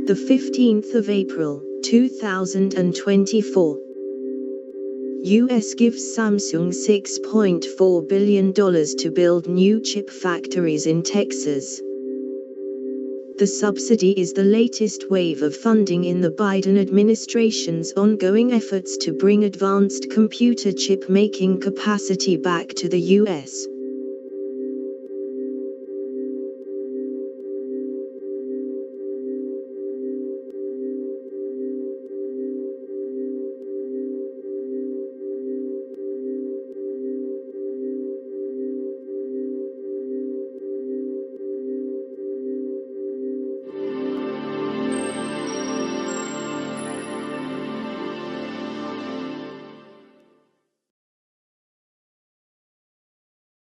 The 15th of April, 2024. US gives Samsung $6.4 billion to build new chip factories in Texas. The subsidy is the latest wave of funding in the Biden administration's ongoing efforts to bring advanced computer chip making capacity back to the US.